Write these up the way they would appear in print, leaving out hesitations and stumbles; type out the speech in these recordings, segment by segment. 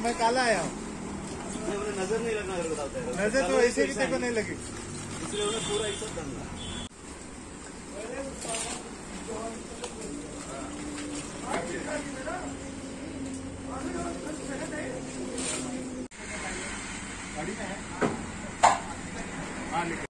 मैं काला आया हूँ। नजर नहीं लगना बताता है। नजर तो ऐसे भी देखो नहीं लगी, इसलिए उन्हें पूरा इज्जत करना। गाड़ी में है। हाँ लिखो।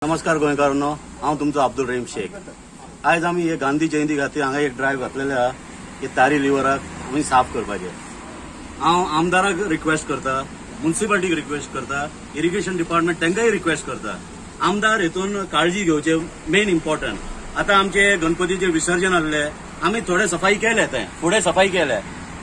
नमस्कार गोंयकारांनो, हांव तुमचो अब्दुल रहीम शेख। आज आमी हे गांधी जयंती खातीर हांगा एक ड्रायव्ह घातलेले आहा की तारी लिव्हराक आमी साफ करपाचे। हांव आमदाराक रिक्वेस्ट करता, म्युनिसिपालिटीक रिक्वेस्ट करता, इरिगेशन डिपार्टमेंट तांकांय रिक्वेस्ट करता, आमदार हेतून काळजी घेवचे मेन इम्पॉर्टंट। आता आमचे गणपतीचे विसर्जन आसले, आमी थोडे सफाई केले, थंय फुडें सफाई केले,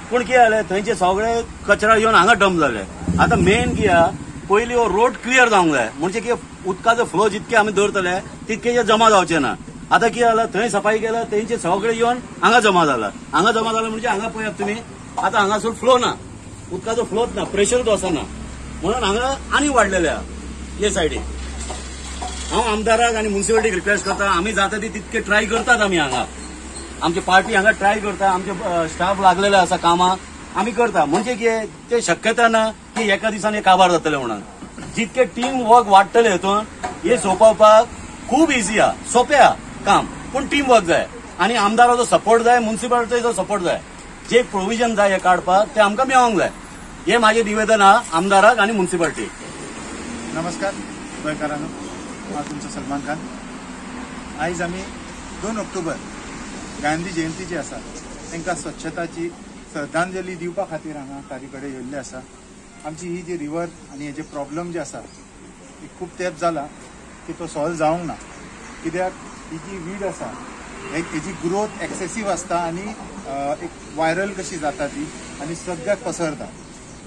पूण कितें जालें थंयचे सगळे कचरा येवन हांगा डंप जाले। आता मेन कितें आहा, पयलीं हो रोड क्लियर जावंक जाय, म्हणजे कितें उदकाचो फ्लो जितके आमी दवरतले तितके जमा जावचे ना। आता कितें जालां, थंय सफाई केला, थंयचे सगळे येवन हांगा जमा जाला म्हणजे हांगा पळयात तुमी, आता हांगासर फ्लो ना, उदकाचो फ्लोच ना, प्रेशरूच वचना, म्हणून हांगा आनी वाडलेले आहा हे सायडीक। हांव आमदाराक आनी म्युनिसिपालिटीक रिक्वेस्ट करता, आमी जाता ती तितके ट्राय करतात, आमी हांगा आमची पार्टी हांगा ट्राय करता, आमचे स्टाफ लागलेले आसा कामाक, आमी करता, म्हणजे कितें ते शक्यता ना की एका दिसान हे काबार जातले म्हणून। जितके टीम वर्क वाडटले हेतून हे सोंपोवपाक खूब इजी आहा, सोंपें आहा काम, पूण टीम वर्क जाय आनी आमदाराचो सपोर्ट जाय, म्युनिसिपालिटीचो सपोर्ट जाय, जे प्रोविजन जाय हे काडपाक ते आमकां मेळोंक जाय। हे माझे निवेदन आहा आमदाराक आनी म्युनिसिपालिटीक। नमस्कार गोंयकारांनो, हांव तुमचो सलमान खान। आयज आमी 2 ऑक्टोबर गांधी जयंती जी आसा तांकां स्वच्छताची श्रद्धांजली दिवपा खातीर हांगा तारी कडेन येयल्ले आसा। आमची ही जी रिवर आनी हेजे प्रॉब्लम जे आसा खूब तेंप जाला की तो सॉल्व जावंक ना, कित्याक ही जी वीड आसा हेजी ग्रोथ एक्सेसीव आसता आनी एक वायरल कशी जाता ती आनी सगळ्याक पसरता।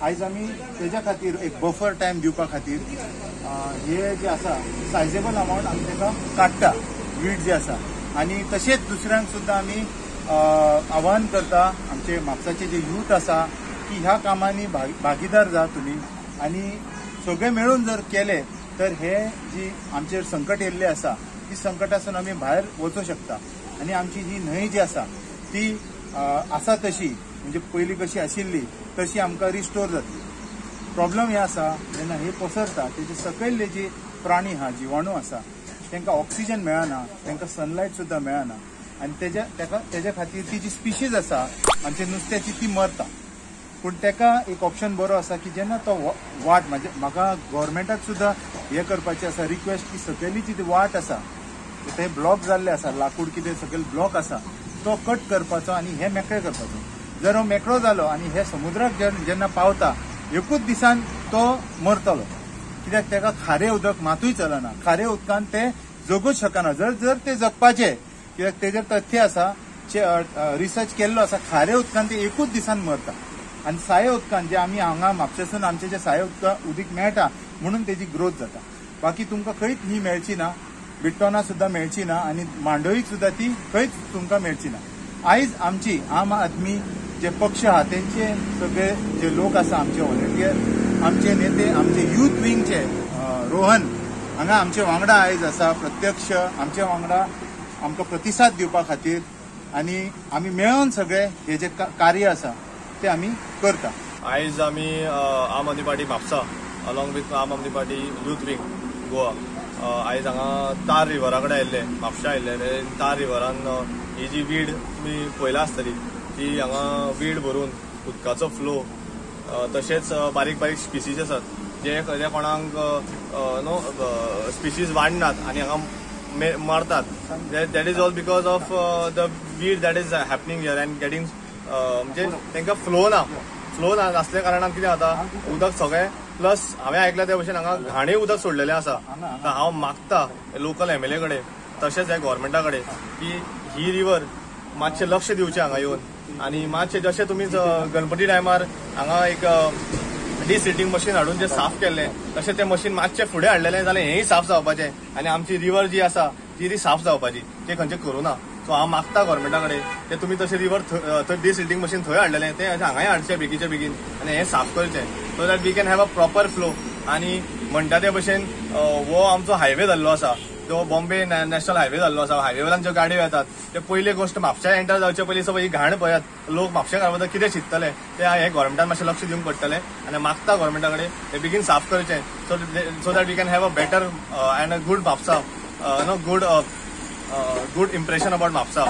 आयज आमी तेज्या खातीर एक बफर टायम दिवपा खातीर हे जे आसा सायजेबल अमावंट आमी ताका काडटा वीड जे आसा, आनी तशेंच दुसऱ्यांक सुद्दां आमी आवाहन करता, आमचे म्हापसाचे जे यूथ आसा की ह्या कामांनी भागीदार जा तुमी, आनी सगळे मेळून जर केले तर हे जी आमचेर संकट येयल्ले आसा ती संकटासून आमी भायर वचूं शकता, आनी आमची जी न्हंय जी आसा ती आसा तशी, म्हणजे पयलीं कशी आशिल्ली तशी आमकां रिस्टोर जातली। प्रॉब्लम हे आसा जेन्ना हे पसरता तेजे सकयल्ले जे प्राणी आहा, जिवाणू आसा, तांकां ऑक्सिजन मेळना, तांकां सनलायट सुद्दां मेळना, आनी तेज्या खातीर ती जी स्पिशीज आसा आमच्या नुस्त्याची ती मरता। पूण ताका एक ऑप्शन बरो आसा की जेन्ना तो वाट, म्हणजे म्हाका गव्हर्मेंटाक सुद्दां हे करपाचें आसा रिक्वेस्ट की सकयली जी वाट आसा ते ब्लॉक जाल्ले आसा, लाकूड कितें सकयल ब्लॉक आसा तो कट करपाचो आनी हे मेकळे करपाचो। जर हो मेकळो जालो आनी हे समुद्राक जेन्ना पावता एकूच दिसान तो मरतलो, कित्याक ताका खारें उदक मातूय चलना, खारें उदकान ते जगूच शकना। जर ते जगपाचे, कित्याक तेजेर तथ्य आसा, रिसर्च केल्लो आसा, खारें उदकान ते एकूच दिसान मरता, आनी साये उदकान जे आमी हांगा म्हापशेसून आमचे जे साये उदीक मेळटा म्हणून तेजी ग्रोथ जाता। बाकी तुमकां खंयच ही मेळची ना, बिट्टोना सुद्दां मेळची ना, आनी मांडोळीक सुद्दां ती खंयच तुमकां मेळची ना। आयज आमची आम आदमी जे पक्ष आहा तेंचे सगळे जे लोक आसा, आमचे व्हॉलंटियर, आमचे नेते, आमचे यूथ विंगचे रोहन हांगा आमचे वांगडा आयज आसा, प्रत्यक्ष आमचे वांगडा आमकां प्रतिसाद दिवपा खातीर, आनी आमी मेळोन सगळे हे जे कार्य आसा ते आमी करता। आयज आमी आम आदमी पार्टी म्हापसा अलॉंग विथ आम आदमी पार्टी यूथ विंग गोवा आयज हांगा तार रिव्हरा कडेन आयिल्ले, म्हापशा आयिल्ले। तार रिव्हरान ही जी वीड तुमी पळयला आसतली ती हांगा वीड भरून उदकाचो फ्लो, तशेंच बारीक बारीक स्पिसीज आसात जे कोणाक नो स्पिसीज वाडनात आनी हांगा मरतात। That is all because of the weed that is happening here and getting, म्हणजे तांकां फ्लो नासल्या कारणान कितें जाता, उदक सगळें प्लस हांवें आयकलां त्या भशेन हांगा घाणें उदक सोडलेलें आसा। हांव मागता लोकल MLA कडेन तशेंच ह्या गव्हर्मेंटा कडेन की ही रिवर मातशें लक्ष दिवचें हांगा येवन आनी मातशें जशें तुमी गणपती टायमार हांगा एक डिसिल्टिंग मशीन हाडून जे साफ केल्लें तशें तें मशीन मातशें फुडें हाडलेलें जाल्यार हेंय साफ जावपाचें आनी आमची रिवर जी आसा ती साफ जावपाची ते खंयचें करूना. सो हांव मागता गव्हर्मेंटा कडेन ते तुमी तशें रिवर थंय डिसिल्टिंग मशीन थंय हाडलेलें तें हांगाय हाडचें बेगीचे बेगीन आनी हें साफ करचें so that we can have a proper flow. आनी म्हणटा ते भशेन हो आमचो हायवे जाल्लो आसा तो बॉम्बे नॅशनल हायवे जाल्लो आसा. हायवेवयल्यान ज्यो गाडयो येतात ते पयली गोष्ट म्हापशा एंटर जावचे पयलीं सो ही घाण पळयात लोक म्हापशा घराबद्दल कितें चिंततले ते हे गव्हर्मेंटान मातशें लक्ष दिवंक पडटलें आनी मागता गव्हर्मेंटा कडेन ते बेगीन साफ करचें so that we can have a better and a good Mapusa good impression about Mapusa.